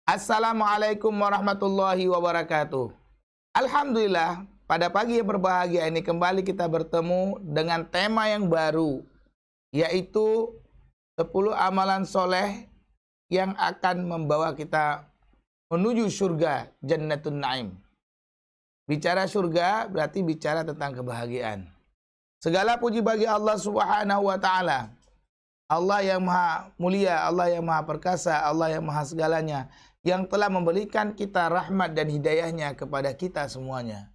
Assalamualaikum warahmatullahi wabarakatuh. Alhamdulillah, pada pagi yang berbahagia ini kembali kita bertemu dengan tema yang baru, yaitu 10 amalan soleh yang akan membawa kita menuju surga, Jannatun Naim. Bicara surga berarti bicara tentang kebahagiaan. Segala puji bagi Allah Subhanahu wa Ta'ala. Allah yang maha mulia, Allah yang maha perkasa, Allah yang maha segalanya, yang telah memberikan kita rahmat dan hidayahnya kepada kita semuanya.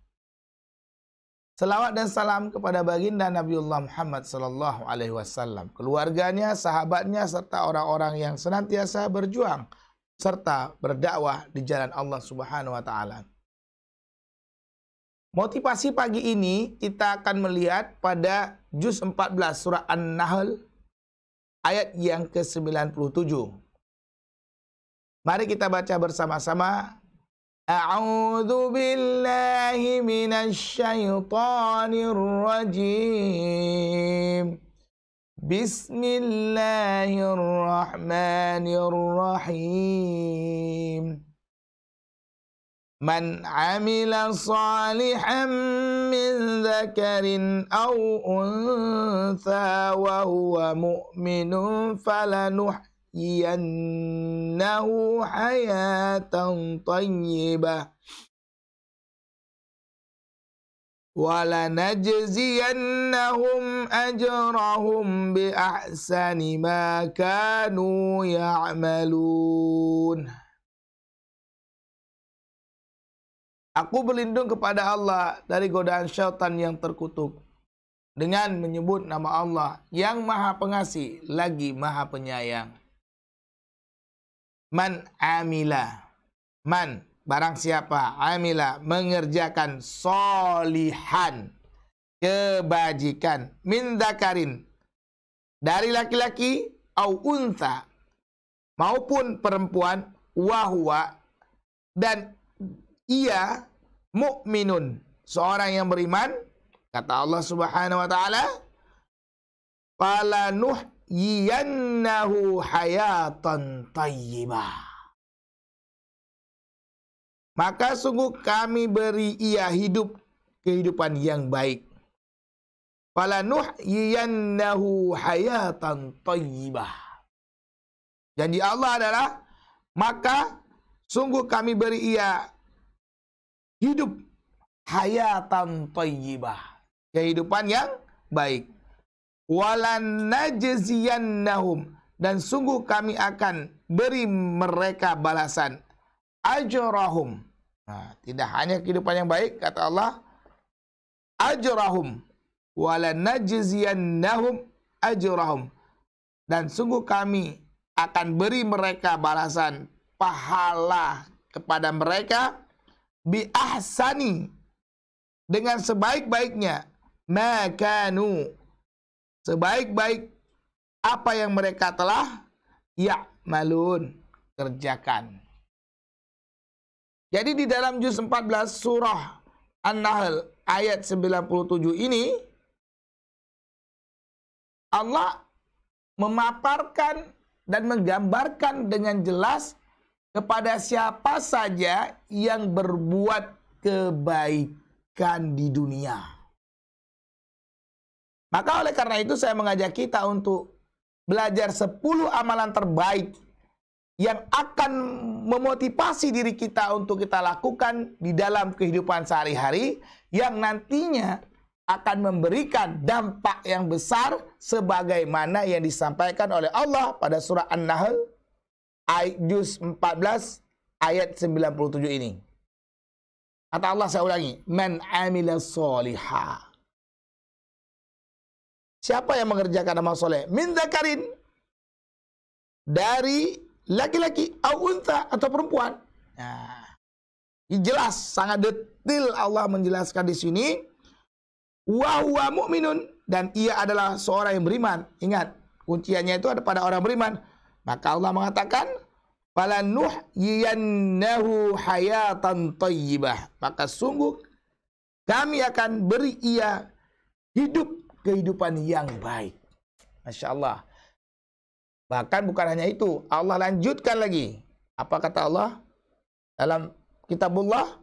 Selawat dan salam kepada baginda Nabiullah Muhammad sallallahu alaihi wasallam, keluarganya, sahabatnya, serta orang-orang yang senantiasa berjuang serta berdakwah di jalan Allah Subhanahu wa Ta'ala. Motivasi pagi ini kita akan melihat pada juz 14 surah An-Nahl ayat yang ke-97. Mari kita baca bersama-sama. A'udzu billahi minasyaitonir rajim. Bismillahirrahmanirrahim. Man 'amila shalihan min dzakarin aw untha wa huwa mu'minun falanuhyiyannahu hayatan thayyibah wa lanajziyannahum ajrahum bi ahsani ma kanu ya'malun. Aku berlindung kepada Allah dari godaan syaitan yang terkutuk dengan menyebut nama Allah yang maha pengasih lagi maha penyayang. Man amila. Man, barang siapa, amila, mengerjakan solihan, kebajikan, min dzakarin, dari laki-laki, au untha, maupun perempuan, wahwa, dan ia mukminun, seorang yang beriman, kata Allah Subhanahu wa Ta'ala, falanuhyiyannahu hayatan thayyibah, maka sungguh kami beri ia hidup kehidupan yang baik. Falanuhyiyannahu hayatan thayyibah, janji Allah adalah maka sungguh kami beri ia hidup hayatan thayyibah, kehidupan yang baik. Walan najziyannahum, dan sungguh kami akan beri mereka balasan, ajrahum. Nah, tidak hanya kehidupan yang baik, kata Allah, ajrahum, walan najziyannahum ajrahum, dan sungguh kami akan beri mereka balasan pahala kepada mereka bi ahsani, dengan sebaik-baiknya, makanu, sebaik-baik apa yang mereka telah ya'malun, kerjakan. Jadi di dalam juz 14 surah An-Nahl ayat 97 ini Allah memaparkan dan menggambarkan dengan jelas kepada siapa saja yang berbuat kebaikan di dunia. Maka oleh karena itu saya mengajak kita untuk belajar 10 amalan terbaik yang akan memotivasi diri kita untuk kita lakukan di dalam kehidupan sehari-hari, yang nantinya akan memberikan dampak yang besar sebagaimana yang disampaikan oleh Allah pada surah An-Nahl juz 14 ayat 97 ini. Kata Allah, saya ulangi, man amila sholiha, siapa yang mengerjakan amal soleh, min dzakarin, dari laki-laki, au untha, atau perempuan. Nah, jelas, sangat detail Allah menjelaskan di sini. Wa huwa mu'minun, dan ia adalah seorang yang beriman. Ingat, kunciannya itu ada pada orang beriman. Maka Allah mengatakan, falanuhyiyannahu hayatan thayyibah, maka sungguh kami akan beri ia hidup kehidupan yang baik. Masya Allah. Bahkan bukan hanya itu, Allah lanjutkan lagi. Apa kata Allah dalam kitabullah?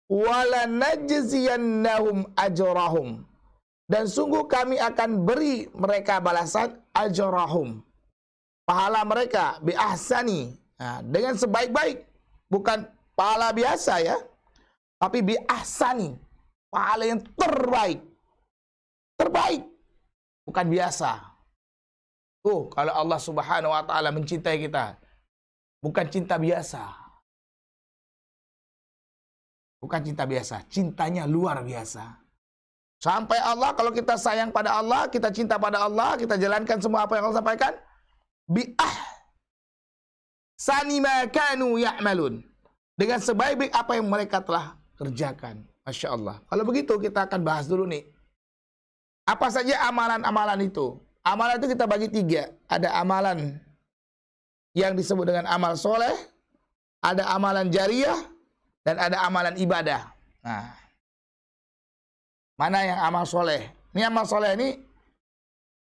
Wala najziyannahum ajrahum. Dan sungguh kami akan beri mereka balasan ajrahum. Pahala mereka bi ahsani. Nah, dengan sebaik-baik. Bukan pahala biasa ya. Tapi bi ahsani. Pahala yang terbaik. Terbaik. Bukan biasa. Kalau Allah Subhanahu wa taala mencintai kita, bukan cinta biasa. Bukan cinta biasa, cintanya luar biasa. Sampai Allah, kalau kita sayang pada Allah, kita cinta pada Allah, kita jalankan semua apa yang Allah sampaikan, sani ma kanu ya'malun. Dengan sebaik-baik apa yang mereka telah kerjakan. Masya Allah. Kalau begitu kita akan bahas dulu nih. Apa saja amalan-amalan itu? Amalan itu kita bagi 3. Ada amalan yang disebut dengan amal soleh, ada amalan jariah, dan ada amalan ibadah. Nah, mana yang amal soleh? Ini amal soleh ini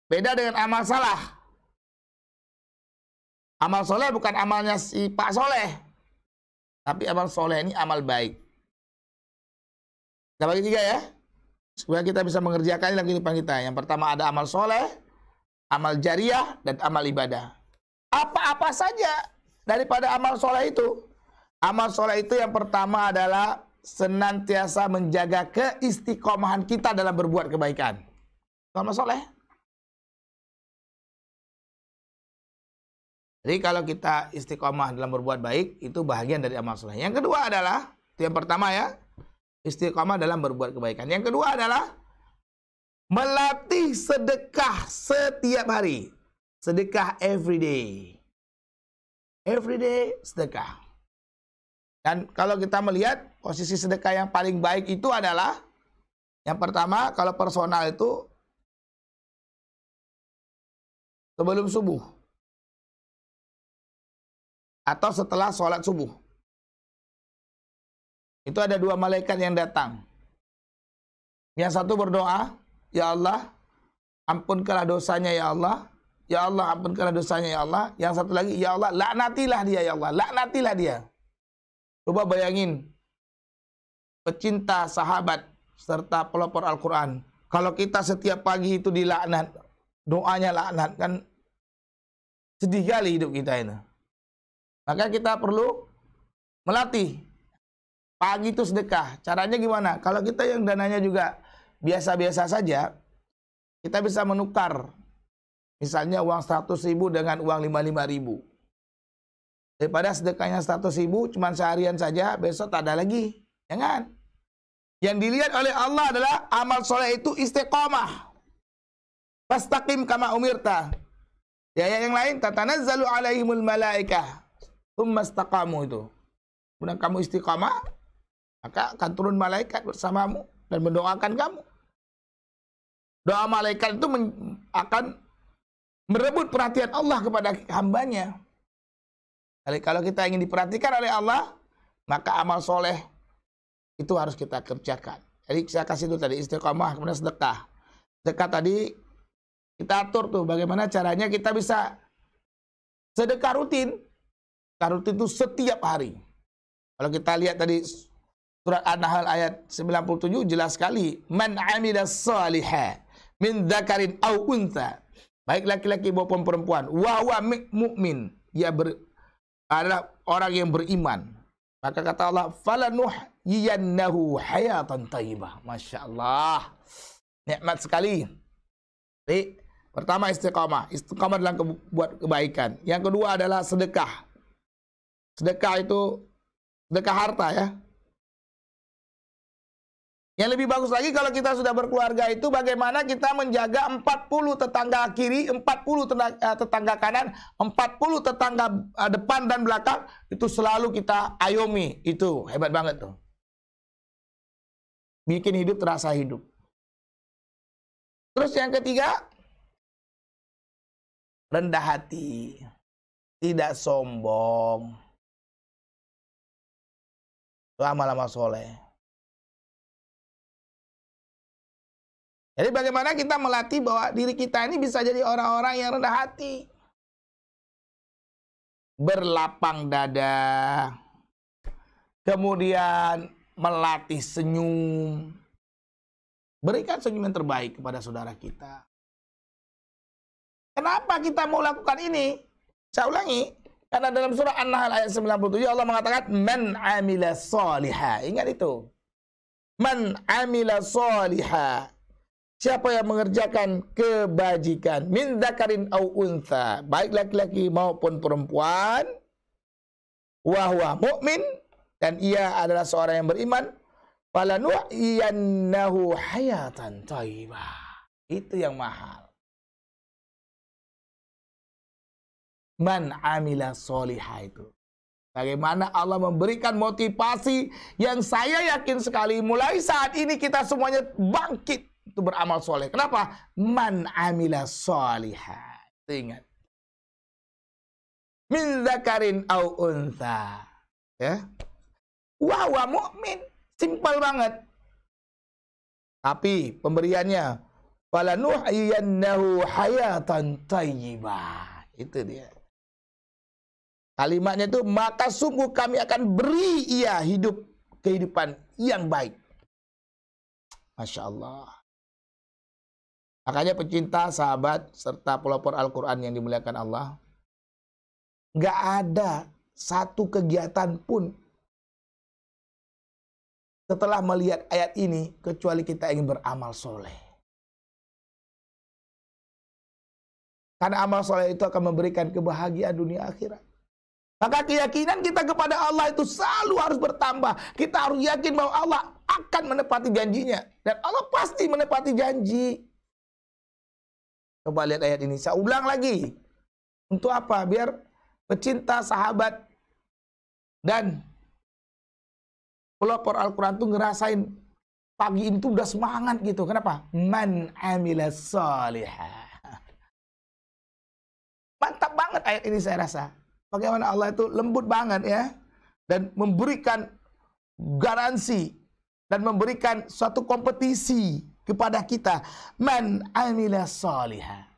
beda dengan amal salah. Amal soleh bukan amalnya si Pak Soleh. Tapi amal soleh ini amal baik. Kita bagi 3 ya. Supaya kita bisa mengerjakannya dalam kehidupan kita. Yang pertama ada amal soleh, amal jariah, dan amal ibadah. Apa-apa saja daripada amal soleh itu. Amal soleh itu yang pertama adalah senantiasa menjaga keistiqomahan kita dalam berbuat kebaikan. Amal soleh. Jadi kalau kita istiqomah dalam berbuat baik, itu bahagian dari amal soleh. Yang kedua adalah, itu yang pertama ya, istiqomah dalam berbuat kebaikan. Yang kedua adalah melatih sedekah setiap hari. Sedekah everyday. Everyday sedekah. Dan kalau kita melihat posisi sedekah yang paling baik itu adalah yang pertama, kalau personal itu sebelum subuh atau setelah sholat subuh. Itu ada 2 malaikat yang datang. Yang satu berdoa, ya Allah, ampunkanlah dosanya ya Allah. Ya Allah, ampunkanlah dosanya ya Allah. Yang satu lagi, ya Allah, laknatilah dia ya Allah. Laknatilah dia. Coba bayangin, pecinta sahabat serta pelopor Al-Quran. Kalau kita setiap pagi itu dilaknat, doanya laknat, kan sedih kali hidup kita ini. Maka kita perlu melatih. Pagi itu sedekah. Caranya gimana? Kalau kita yang dananya juga biasa-biasa saja, kita bisa menukar. Misalnya uang 100.000 dengan uang 55.000. Daripada sedekahnya 100.000 cuma seharian saja, besok tak ada lagi. Jangan. Yang dilihat oleh Allah adalah amal soleh itu istiqomah. Fastaqim kama umirta. Di ayat yang lain, tatanazzalu alaihimul malaikah. Tsumma istaqamu itu. Kemudian kamu istiqomah, maka akan turun malaikat bersamamu dan mendoakan kamu. Doa malaikat itu akan merebut perhatian Allah kepada hambanya. Jadi kalau kita ingin diperhatikan oleh Allah, maka amal soleh itu harus kita kerjakan. Jadi saya kasih itu tadi istiqomah, kemudian sedekah. Sedekah tadi kita atur tuh bagaimana caranya kita bisa sedekah rutin. Sedekah rutin itu setiap hari. Kalau kita lihat tadi surat An-Nahl ayat 97 jelas sekali. Man amila salihah min dzakarin aw untha. Baik laki-laki maupun perempuan. Wa huwa mu'min. Ia adalah orang yang beriman. Maka kata Allah, falanuhyiyannahu hayatan thayyibah. Masya Allah. Nikmat sekali. Jadi, pertama istiqamah. Istiqamah dalam buat kebaikan. Yang kedua adalah sedekah. Sedekah itu sedekah harta ya. Yang lebih bagus lagi kalau kita sudah berkeluarga itu bagaimana kita menjaga 40 tetangga kiri, 40 tetangga kanan, 40 tetangga depan dan belakang itu selalu kita ayomi. Itu hebat banget tuh. Bikin hidup terasa hidup. Terus yang ketiga, rendah hati, tidak sombong. Itu amal-amal soleh. Jadi bagaimana kita melatih bahwa diri kita ini bisa jadi orang-orang yang rendah hati. berlapang dada, kemudian melatih senyum. Berikan senyum yang terbaik kepada saudara kita. Kenapa kita mau lakukan ini? Saya ulangi, karena dalam surah An-Nahl ayat 97 Allah mengatakan man amila sholiha. Ingat itu. Man amila sholiha. Siapa yang mengerjakan kebajikan min dzakarin au untha, baik laki-laki maupun perempuan, wa huwa mukmin, dan ia adalah seorang yang beriman, falanuhyiyannahu hayatan thayyibah. Itu yang mahal. Man amila sholiha itu. Bagaimana Allah memberikan motivasi yang saya yakin sekali mulai saat ini kita semuanya bangkit itu beramal soleh. Kenapa? Man amila sholiha. Ingat. Min dzakarin au untha. Ya. Wa huwa mukmin. Simpel banget. Tapi pemberiannya falanuhyiyannahu hayatan thayyibah. Itu dia. Kalimatnya itu, maka sungguh kami akan beri ia kehidupan yang baik. Masya Allah. Makanya pecinta, sahabat, serta pelopor Al-Quran yang dimuliakan Allah, nggak ada satu kegiatan pun setelah melihat ayat ini, kecuali kita ingin beramal soleh. Karena amal soleh itu akan memberikan kebahagiaan dunia akhirat. Maka keyakinan kita kepada Allah itu selalu harus bertambah. Kita harus yakin bahwa Allah akan menepati janjinya. Dan Allah pasti menepati janji. Coba lihat ayat ini. Saya ulang lagi. Untuk apa? Biar pecinta, sahabat, dan pelopor Al-Quran itu ngerasain pagi ini tuh udah semangat gitu. Kenapa? Man amila sholihah. Mantap banget ayat ini saya rasa. Bagaimana Allah itu lembut banget ya. Dan memberikan garansi. Dan memberikan suatu kompetisi kepada kita. Man amila sholihah.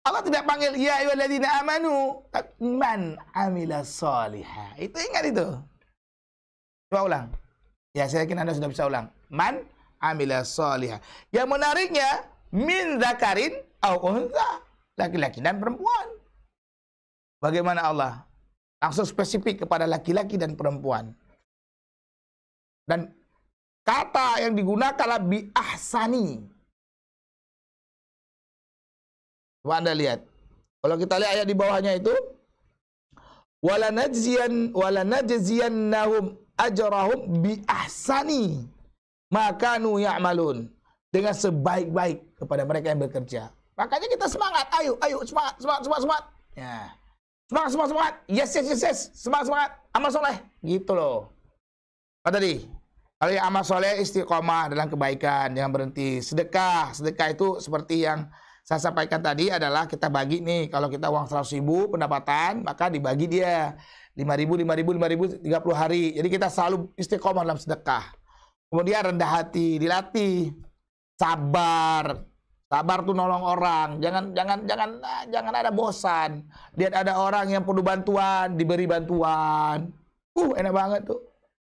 Allah tidak panggil ya ayyuhalladzina amanu. Man amila sholihah. Itu ingat itu. Coba ulang. Ya saya yakin Anda sudah bisa ulang. Man amila sholihah. Yang menariknya. Min dzakarin au untha. Laki-laki dan perempuan. Bagaimana Allah langsung spesifik kepada laki-laki dan perempuan. Dan kata yang digunakan adalah bi ahsani. Coba Anda lihat. Kalau kita lihat ayat di bawahnya itu, walanajziyannahum ajrahum bi ahsani ma kanu ya'malun. Dengan sebaik-baik kepada mereka yang bekerja. Makanya kita semangat. Ayo semangat. Ya. Semangat. Yes. Semangat. Amal soleh. Gitu loh. Apa tadi? Kalau yang amal soleh istiqomah dalam kebaikan. Jangan berhenti. Sedekah. Sedekah itu seperti yang saya sampaikan tadi adalah kita bagi nih. Kalau kita uang 100.000 pendapatan, maka dibagi dia. 5.000, 30 hari. Jadi kita selalu istiqomah dalam sedekah. Kemudian rendah hati. Dilatih. Sabar. Sabar tuh nolong orang, jangan ada bosan. Lihat ada orang yang perlu bantuan, diberi bantuan. Enak banget tuh.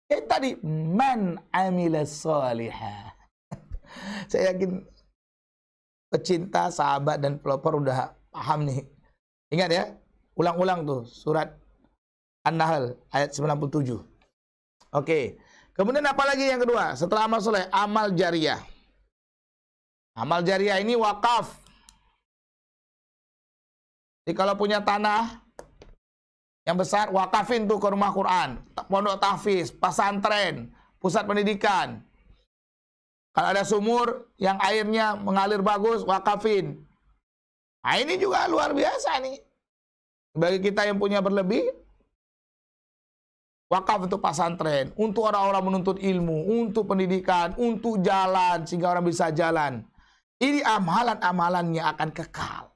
Tadi man amila sholihah. Saya yakin pecinta, sahabat dan pelopor udah paham nih. Ingat ya, ulang-ulang tuh surat An-Nahl ayat 97. Oke. Kemudian apa lagi yang kedua? Setelah amal soleh, amal jariyah. Amal jariyah ini wakaf. Jadi kalau punya tanah yang besar, wakafin tuh ke rumah Quran, pondok tahfiz, pesantren, pusat pendidikan. Kalau ada sumur yang airnya mengalir bagus, wakafin. Nah ini juga luar biasa nih. Bagi kita yang punya berlebih, wakaf untuk pesantren, untuk orang-orang menuntut ilmu, untuk pendidikan, untuk jalan, sehingga orang bisa jalan. Ini amalan-amalannya akan kekal.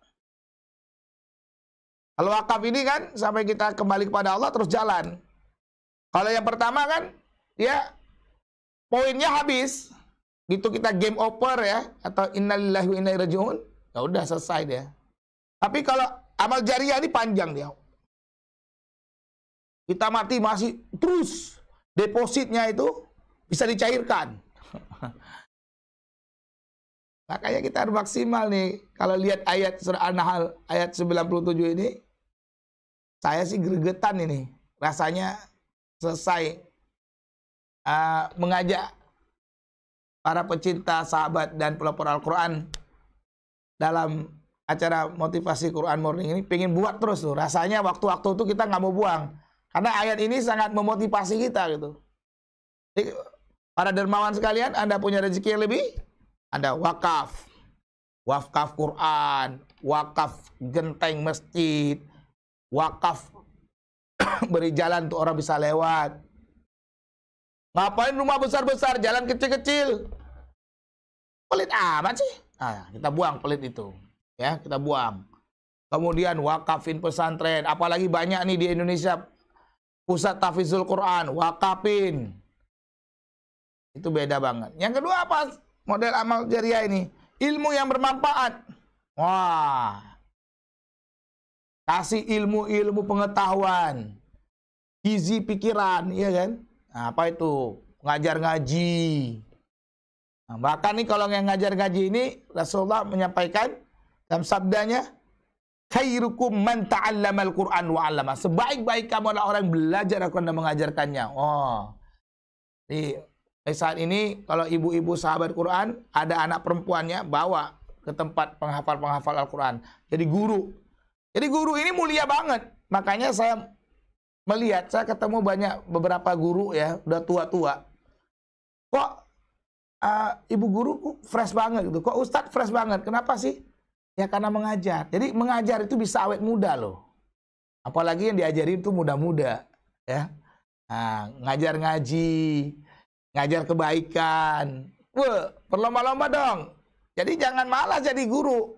Kalau wakaf ini kan sampai kita kembali kepada Allah terus jalan. Kalau yang pertama kan dia poinnya habis. Gitu kita game over ya, atau innalillahi wa inna ilaihi raji'un. Ya udah selesai dia. Tapi kalau amal jariyah ini panjang dia. Kita mati masih terus depositnya itu bisa dicairkan. Makanya kita harus maksimal nih. Kalau lihat ayat surah An-Nahl ayat 97 ini, saya sih gregetan ini. Rasanya selesai mengajak para pecinta, sahabat, dan pelopor Al-Quran dalam acara motivasi Quran Morning ini pengen buat terus tuh. Rasanya waktu-waktu itu kita nggak mau buang. Karena ayat ini sangat memotivasi kita gitu. Jadi, para dermawan sekalian, Anda punya rezeki yang lebih? Ada wakaf. Wakaf Quran, wakaf genteng masjid, wakaf beri jalan untuk orang bisa lewat. Ngapain rumah besar-besar, jalan kecil-kecil? Pelit amat sih. Nah, kita buang pelit itu. Ya, kita buang. Kemudian wakafin pesantren. Apalagi banyak nih di Indonesia pusat tahfizul Quran, wakafin. Itu beda banget. Yang kedua apa? Model amal jariah ini. Ilmu yang bermanfaat. Wah. Kasih ilmu-ilmu pengetahuan. Gizi pikiran, iya kan? Nah, apa itu? Ngajar ngaji. Nah, bahkan nih kalau yang ngajar ngaji ini, Rasulullah menyampaikan dalam sabdanya, khairukum man ta'allamal Qur'an wa 'allama. Sebaik-baik kamu adalah orang yang belajar Al-Quran dan mengajarkannya. Oh. Di saat ini kalau ibu-ibu sahabat Quran ada anak perempuannya bawa ke tempat penghafal-penghafal Al-Quran. Jadi guru. Jadi guru ini mulia banget. Makanya saya melihat, saya ketemu beberapa guru ya, udah tua-tua. Kok ibu guru fresh banget gitu. Kok Ustadz fresh banget? Kenapa sih? Ya karena mengajar. Jadi mengajar itu bisa awet muda loh. Apalagi yang diajarin itu muda-muda. Ya. Nah, ngajar ngaji, ngajar kebaikan. Wah, berlomba-lomba dong. Jadi jangan malas jadi guru.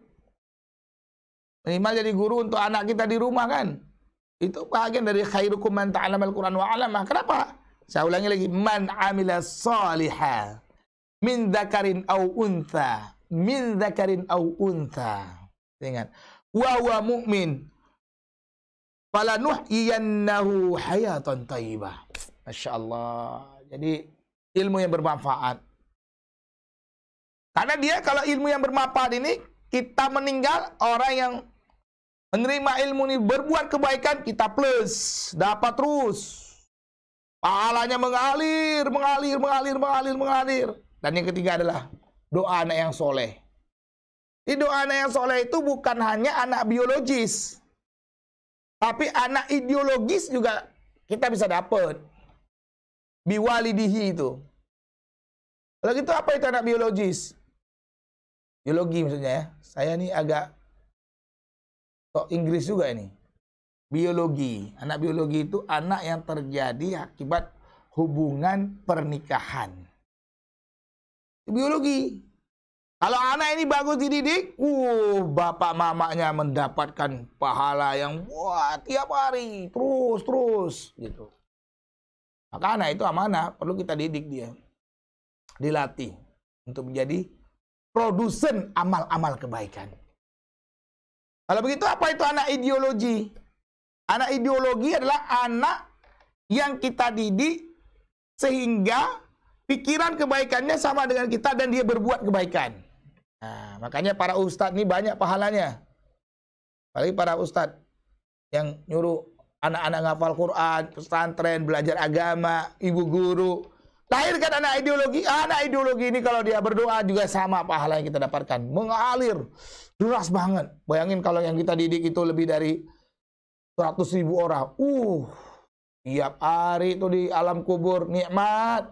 Minimal jadi guru untuk anak kita di rumah kan. Itu bagian dari khairukum man ta'allamal Qur'an wa 'allama. Kenapa? Saya ulangi lagi. Man 'amila shalihan min dzakarin aw untha. Min dzakarin au untha. Ingat, wa huwa mu'min falanuhyiyannahu hayatan thayyibah. Masya Allah. Jadi ilmu yang bermanfaat. Karena dia kalau ilmu yang bermanfaat ini, kita meninggal, orang yang menerima ilmu ini berbuat kebaikan, kita plus, dapat terus. Pahalanya mengalir, mengalir, mengalir, mengalir, mengalir. Dan yang ketiga adalah doa anak yang soleh. Di doa anak yang soleh itu bukan hanya anak biologis, tapi anak ideologis juga kita bisa dapat. Biwalidihi itu. Kalau gitu apa itu anak biologis? Biologi maksudnya ya. Saya ini agak kok Inggris juga ini. Biologi. Anak biologi itu anak yang terjadi akibat hubungan pernikahan. Biologi. Kalau anak ini bagus dididik, bapak mamanya mendapatkan pahala yang tiap hari, terus gitu. Maka anak itu amanah, perlu kita didik dia. Dilatih untuk menjadi produsen amal-amal kebaikan. Kalau begitu apa itu anak ideologi? Anak ideologi adalah anak yang kita didik sehingga pikiran kebaikannya sama dengan kita dan dia berbuat kebaikan. Nah, makanya para ustadz ini banyak pahalanya. Apalagi para ustadz yang nyuruh anak-anak ngafal Quran, pesantren, belajar agama, ibu guru. Lahirkan anak ideologi. Anak ideologi ini kalau dia berdoa juga sama pahala yang kita dapatkan. Mengalir. Deras banget. Bayangin kalau yang kita didik itu lebih dari 100.000 orang. Tiap hari itu di alam kubur nikmat.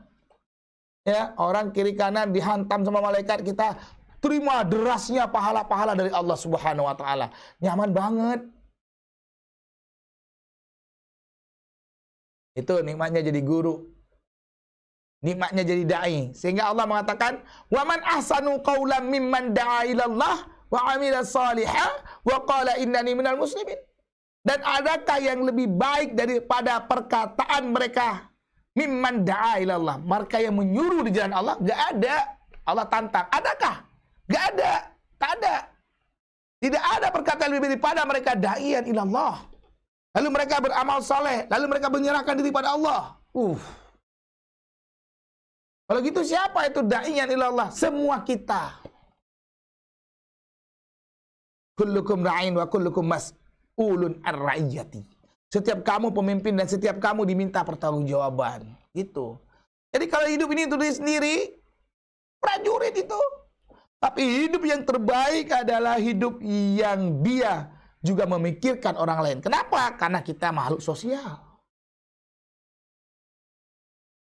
Ya, orang kiri kanan dihantam sama malaikat, kita terima derasnya pahala-pahala dari Allah Subhanahu wa taala. Nyaman banget. Itu nikmatnya jadi guru. Nikmatnya jadi dai. Sehingga Allah mengatakan, "Wa man ahsanu qaulan mimman da'a ilallah wa 'amila shalihan wa qala innani minal muslimin." Dan adakah yang lebih baik daripada perkataan mereka mimman da'a ilallah, mereka yang menyuruh di jalan Allah? Gak ada. Allah tantang. Adakah? Gak ada. Tak ada. Tidak ada perkataan lebih daripada mereka da'iyan ilallah. Lalu mereka beramal soleh. Lalu mereka menyerahkan diri pada Allah. Kalau gitu siapa itu da'iyan ilallah? Semua kita. Kullukum ra'in wa kullukum mas'ulun ar-ra'iyati. Setiap kamu pemimpin dan setiap kamu diminta pertanggungjawaban. Gitu. Jadi kalau hidup ini untuk diri sendiri, prajurit itu. Tapi hidup yang terbaik adalah hidup yang dia juga memikirkan orang lain. Kenapa? Karena kita makhluk sosial.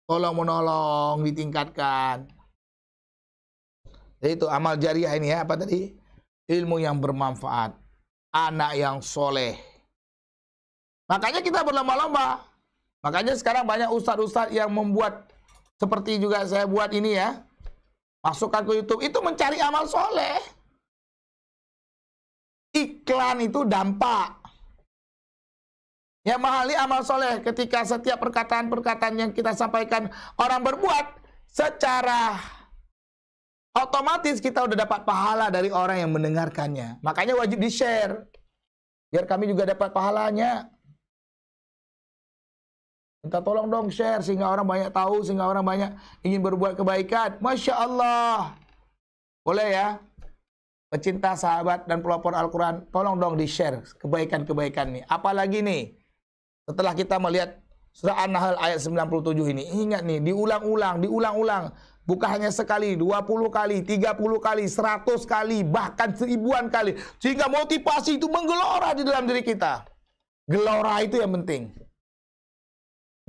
Tolong-menolong ditingkatkan. Jadi itu amal jariah ini ya, apa tadi? Ilmu yang bermanfaat. Anak yang soleh. Makanya kita berlomba-lomba. Makanya sekarang banyak ustadz-ustadz yang membuat, seperti juga saya buat ini ya, masukkan ke YouTube, itu mencari amal soleh. Iklan itu dampak. Yang mahal ini amal soleh. Ketika setiap perkataan-perkataan yang kita sampaikan orang berbuat, secara otomatis kita udah dapat pahala dari orang yang mendengarkannya. Makanya wajib di-share. Biar kami juga dapat pahalanya. Minta tolong dong share, sehingga orang banyak tahu, sehingga orang banyak ingin berbuat kebaikan. Masya Allah. Boleh ya? Pecinta, sahabat, dan pelopor Al-Quran, tolong dong di-share kebaikan-kebaikan nih. Apalagi nih, setelah kita melihat surah An-Nahl ayat 97 ini, ingat nih, diulang-ulang. Bukan hanya sekali, 20 kali, 30 kali, 100 kali, bahkan 1000-an kali. Sehingga motivasi itu menggelora di dalam diri kita. Gelora itu yang penting.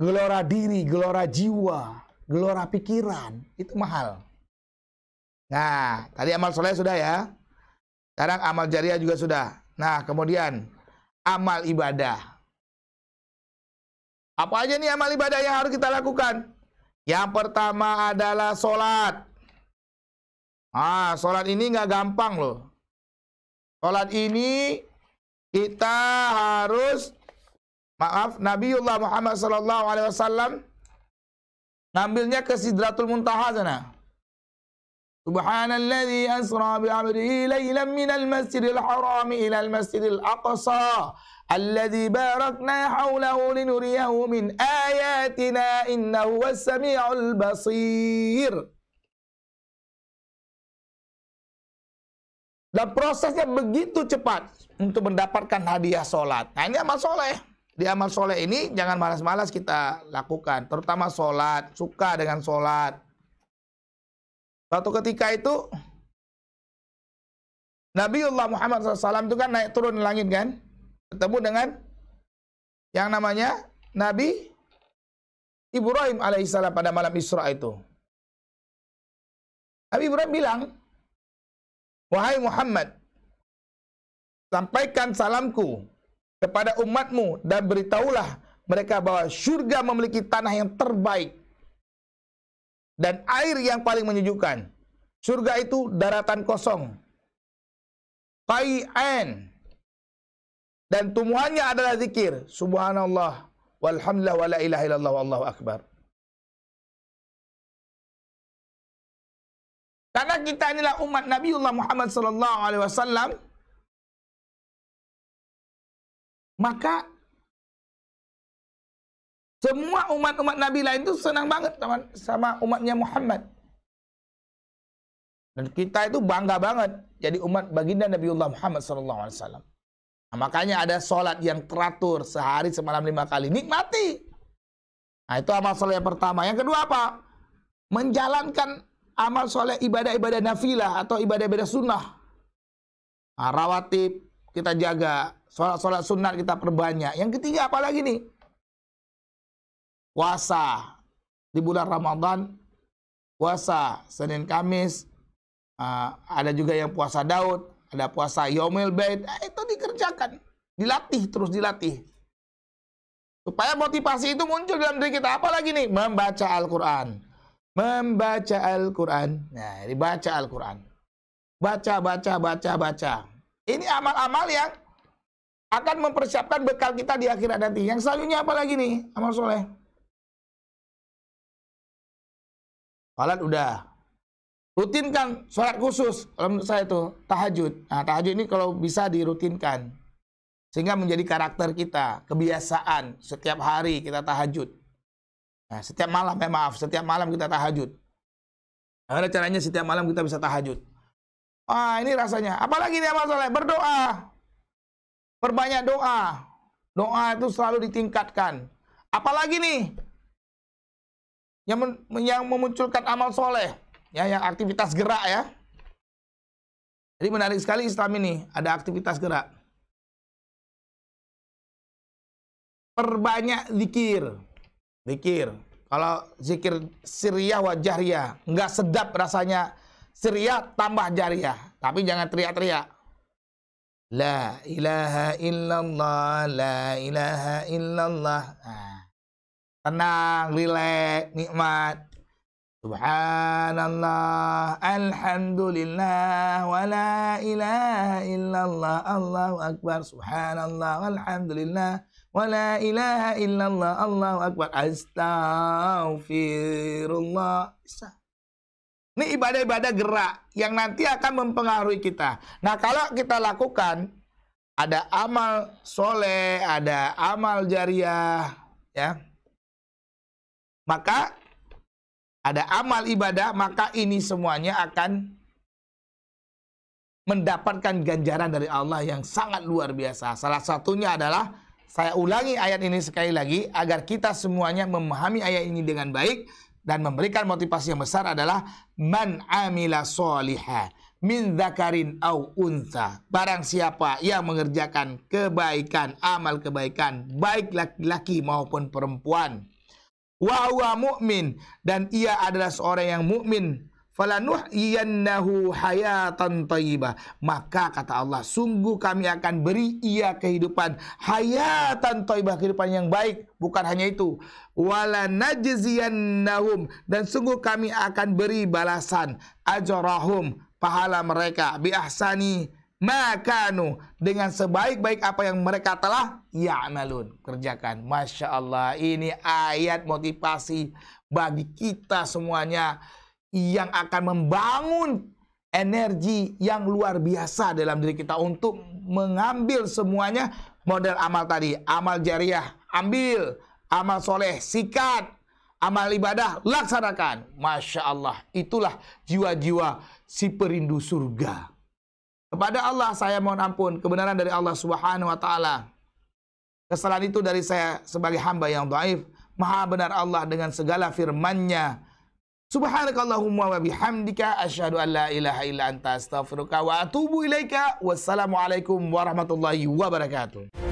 Gelora diri, gelora jiwa, gelora pikiran. Itu mahal. Nah, tadi amal soleh sudah ya. Sekarang amal jariah juga sudah. Nah, kemudian amal ibadah. Apa aja nih amal ibadah yang harus kita lakukan? Yang pertama adalah sholat. Sholat ini nggak gampang loh. Sholat ini kita harus, Nabiullah Muhammad SAW ngambilnya ke Sidratul Muntaha sana. Subhanalladzi asra bi'abdihi laylan minal masjidil harami ilal masjidil aqsa alladzi barakna hawlahu linuriyahu min ayatina innahu was-sami'ul basir. Dan prosesnya begitu cepat untuk mendapatkan hadiah sholat. Nah, ini amal soleh. Di amal soleh ini jangan malas-malas kita lakukan. Terutama sholat, suka dengan sholat. Suatu ketika itu Nabiullah Muhammad SAW itu kan naik turun langit kan, ketemu dengan yang namanya Nabi Ibrahim alaihissalam pada malam Isra itu. Nabi Ibrahim bilang, wahai Muhammad, sampaikan salamku kepada umatmu dan beritahulah mereka bahwa surga memiliki tanah yang terbaik dan air yang paling menyejukkan. Surga itu daratan kosong, qai'an, dan tumbuhannya adalah zikir. Subhanallah, walhamdulillah, wa la ilaha illallah, wallahu akbar. Karena kita inilah umat Nabiullah Muhammad SAW, maka semua umat-umat Nabi lain itu senang banget sama umatnya Muhammad. Dan kita itu bangga banget jadi umat baginda Nabiullah Muhammad SAW. Nah, makanya ada sholat yang teratur sehari semalam 5 kali. Nikmati. Nah, itu amal soleh yang pertama. Yang kedua apa? Menjalankan amal soleh ibadah-ibadah nafilah atau ibadah-ibadah sunnah. Nah, rawatib kita jaga. Sholat-sholat sunat kita perbanyak. Yang ketiga apa lagi nih? Puasa di bulan Ramadan, puasa Senin Kamis, ada juga yang puasa Daud, ada puasa Yaumil Bait, itu dikerjakan, dilatih, terus dilatih. Supaya motivasi itu muncul dalam diri kita. Apalagi nih? Membaca Al-Quran. Membaca Al-Quran. Nah, dibaca Al-Quran. Baca. Ini amal-amal yang akan mempersiapkan bekal kita di akhirat nanti. Yang selanjutnya apa lagi nih? Amal soleh. Salat udah. Rutinkan sholat khusus. Kalau menurut saya itu tahajud. Nah, tahajud ini kalau bisa dirutinkan. Sehingga menjadi karakter kita, kebiasaan setiap hari kita tahajud. Nah, setiap malam, setiap malam kita tahajud. Ada caranya setiap malam kita bisa tahajud. Ah, ini rasanya. Apalagi nih amal soleh, berdoa. Perbanyak doa. Doa itu selalu ditingkatkan. Apalagi nih yang memunculkan amal soleh, ya, yang aktivitas gerak ya. Jadi menarik sekali Islam ini, ada aktivitas gerak. Perbanyak zikir. Zikir. Kalau zikir sirriyah wa jahriyah, nggak sedap rasanya sirriyah tambah jahriyah. Tapi jangan teriak-teriak. La ilaha illallah, la ilaha illallah. Nah, tenang, rileks, nikmat. Subhanallah, alhamdulillah, wa la ilaha illallah, Allahu akbar. Subhanallah, alhamdulillah, wa la ilaha illallah, Allahu akbar. Astaghfirullah. Ini ibadah-ibadah gerak yang nanti akan mempengaruhi kita. Nah, kalau kita lakukan, ada amal soleh, ada amal jariah, ya. Maka ada amal ibadah, maka ini semuanya akan mendapatkan ganjaran dari Allah yang sangat luar biasa. Salah satunya adalah, saya ulangi ayat ini sekali lagi, agar kita semuanya memahami ayat ini dengan baik, dan memberikan motivasi yang besar adalah, man amila sholiha min dzakarin au untha. Barang siapa yang mengerjakan kebaikan, amal kebaikan, baik laki-laki maupun perempuan, wa huwa mu'min, dan ia adalah seorang yang mukmin, falanuhyiyannahu hayatan thayyibah, maka kata Allah, sungguh kami akan beri ia kehidupan hayatan thayyibah, kehidupan yang baik. Bukan hanya itu, wala najziyannahum, dan sungguh kami akan beri balasan ajrahum, pahala mereka, bi ahsani makanu, dengan sebaik-baik apa yang mereka telah ya'malun, kerjakan. Masya Allah, ini ayat motivasi bagi kita semuanya yang akan membangun energi yang luar biasa dalam diri kita untuk mengambil semuanya model amal tadi. Amal jariah, ambil. Amal soleh, sikat. Amal ibadah, laksanakan. Masya Allah, itulah jiwa-jiwa si perindu surga. Kepada Allah saya mohon ampun, kebenaran dari Allah Subhanahu wa taala. Kesalahan itu dari saya sebagai hamba yang dhaif. Maha benar Allah dengan segala firman-Nya. Subhanakallahumma wa bihamdika asyhadu an la ilaha illa anta astaghfiruka wa atubu ilaika. Wassalamualaikum warahmatullahi wabarakatuh.